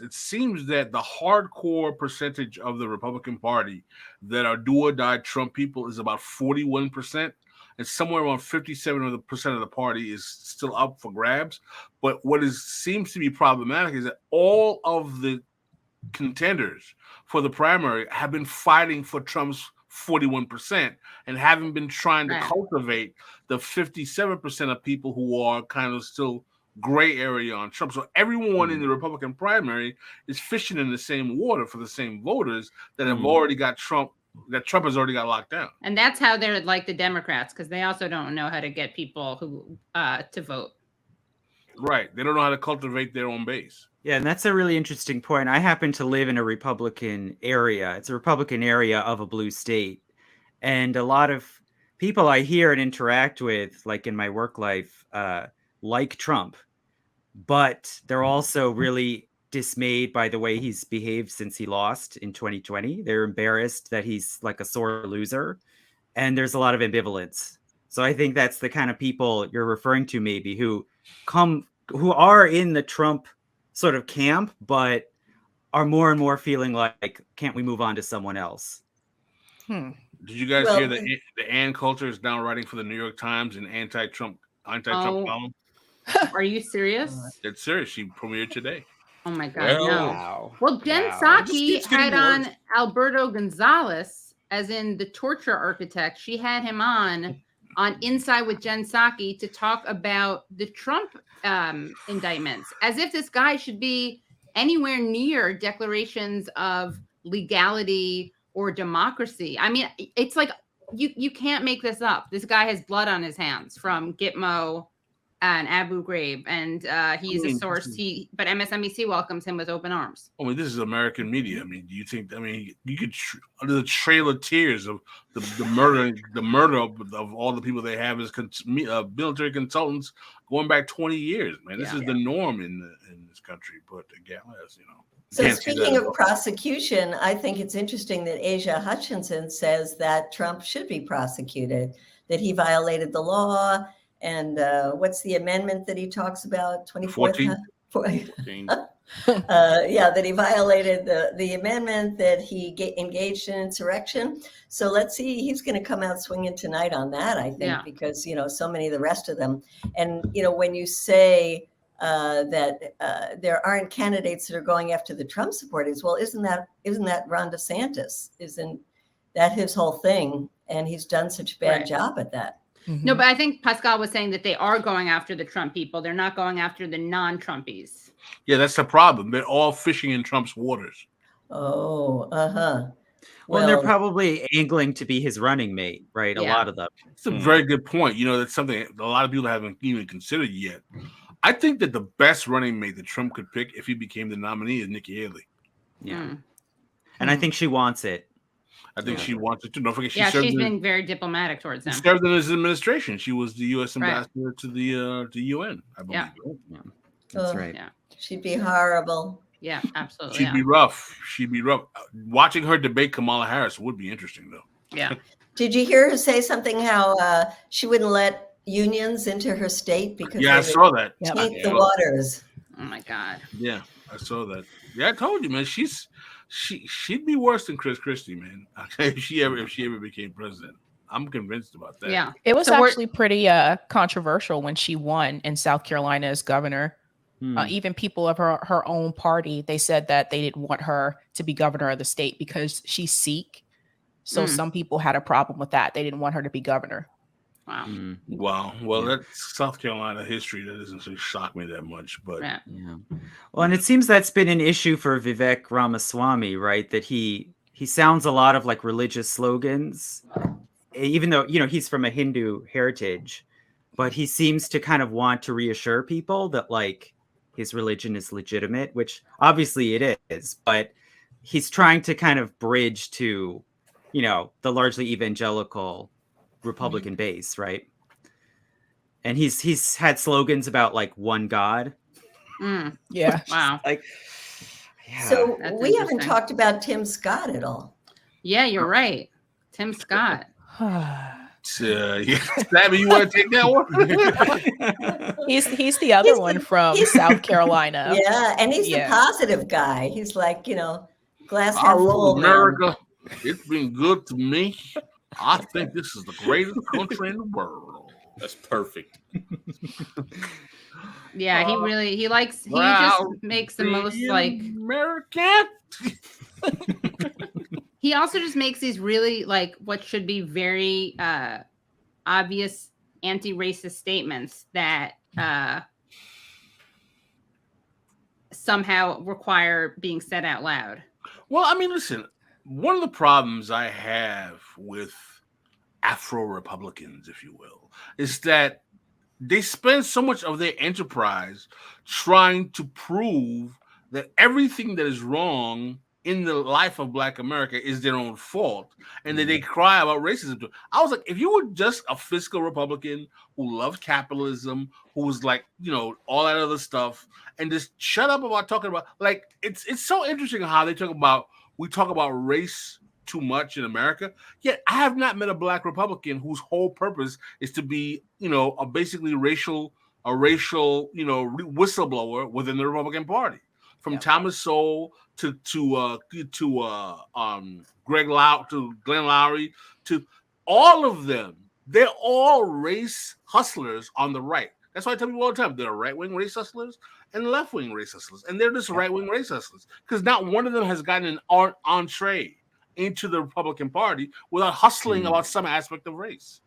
It seems that the hardcore percentage of the Republican Party that are do or die Trump people is about 41%, and somewhere around 57% of the party is still up for grabs. But what seems to be problematic is that all of the contenders for the primary have been fighting for Trump's 41% and haven't been trying to cultivate the 57% of people who are kind of still gray area on Trump. So everyone in the Republican primary is fishing in the same water for the same voters that have already got Trump, that Trump has already got locked down. And that's how they're like the Democrats, because they also don't know how to get people who to vote. Right. They don't know how to cultivate their own base. Yeah, and that's a really interesting point. I happen to live in a Republican area. It's a Republican area of a blue state. And a lot of people I hear and interact with, like in my work life, like Trump. But they're also really dismayed by the way he's behaved since he lost in 2020. They're embarrassed that he's like a sore loser. And there's a lot of ambivalence. So I think that's the kind of people you're referring to, maybe, who are in the Trump sort of camp, but are more and more feeling like, can't we move on to someone else? Did you guys hear that the Ann Coulter is now writing for the New York Times in anti-Trump column? Are you serious? It's serious. She premiered today. Oh my God, no. Well, Jen Psaki had on Alberto Gonzalez, as in the torture architect. She had him on Inside with Jen Psaki to talk about the Trump indictments, as if this guy should be anywhere near declarations of legality or democracy. I mean, it's like you can't make this up. This guy has blood on his hands from Gitmo and Abu Ghraib, and he's a source. But MSNBC welcomes him with open arms. I mean, this is American media. I mean, do you think? I mean, you could under the Trail of Tears of the murder of all the people they have as military consultants going back 20 years. Man, this is the norm in this country. But again, as you know. So speaking of prosecution, I think it's interesting that Asia Hutchinson says that Trump should be prosecuted, that he violated the law. And what's the amendment that he talks about? 24th? 14. That he violated the amendment, that he engaged in insurrection. So let's see, he's going to come out swinging tonight on that, I think, because, so many of the rest of them. And, when you say that there aren't candidates that are going after the Trump supporters, well, isn't that Ron DeSantis? Isn't that his whole thing? And he's done such a bad job at that. Mm-hmm. No, but I think Pascal was saying that they are going after the Trump people. They're not going after the non-Trumpies. Yeah, that's the problem. They're all fishing in Trump's waters. Oh, Well, they're probably angling to be his running mate, right? A lot of them. It's a very good point. That's something a lot of people haven't even considered yet. I think that the best running mate that Trump could pick if he became the nominee is Nikki Haley. Yeah. And I think she wants it. I think she wants it too. Don't forget, she's been very diplomatic towards him. She served in his administration. She was the U.S. ambassador to the UN, I believe. Yeah. That's right. Yeah. She'd be horrible. Yeah, absolutely. She'd be rough. She'd be rough. Watching her debate Kamala Harris would be interesting, though. Yeah. Did you hear her say something how she wouldn't let unions into her state because I saw that. Taint the waters. Oh my God. Yeah, I saw that. Yeah, I told you, man. She'd be worse than Chris Christie, man. If she ever became president. I'm convinced about that. Yeah. It was actually pretty controversial when she won in South Carolina as governor. Even people of her own party, they said that they didn't want her to be governor of the state because she's Sikh. So some people had a problem with that. They didn't want her to be governor. Wow. Wow. Well, that's South Carolina history. That doesn't really shock me that much, but Well, and it seems that's been an issue for Vivek Ramaswamy, right? That he sounds a lot of like religious slogans, even though he's from a Hindu heritage, but he seems to kind of want to reassure people that like his religion is legitimate, which obviously it is, but he's trying to kind of bridge to the largely evangelical Republican base, right? And he's had slogans about like one God. Yeah. Wow. So we haven't talked about Tim Scott at all. Yeah, you're right. Tim Scott. Stabby, you want to take that one? he's the other one from South Carolina. Yeah, and he's the positive guy. He's like, glass half full. America. Man. It's been good to me. I think this is the greatest country in the world. That's perfect. Yeah, he just makes the most like American. He also just makes these really like what should be very obvious anti-racist statements that somehow require being said out loud. Well, I mean, listen, one of the problems I have with Afro-Republicans, if you will, is that they spend so much of their enterprise trying to prove that everything that is wrong in the life of Black America is their own fault, and that they cry about racism. I was like, if you were just a fiscal Republican who loved capitalism, who was like, all that other stuff, and just shut up about talking about, like, it's so interesting how we talk about race too much in America. Yet I have not met a Black Republican whose whole purpose is to be, a basically racial whistleblower within the Republican Party. From Thomas Sowell to Glenn Lowry, to all of them, they're all race hustlers on the right. That's why I tell people all the time, there are right-wing race hustlers and left-wing race hustlers, and they're just right-wing race hustlers because not one of them has gotten an entree into the Republican Party without hustling about some aspect of race.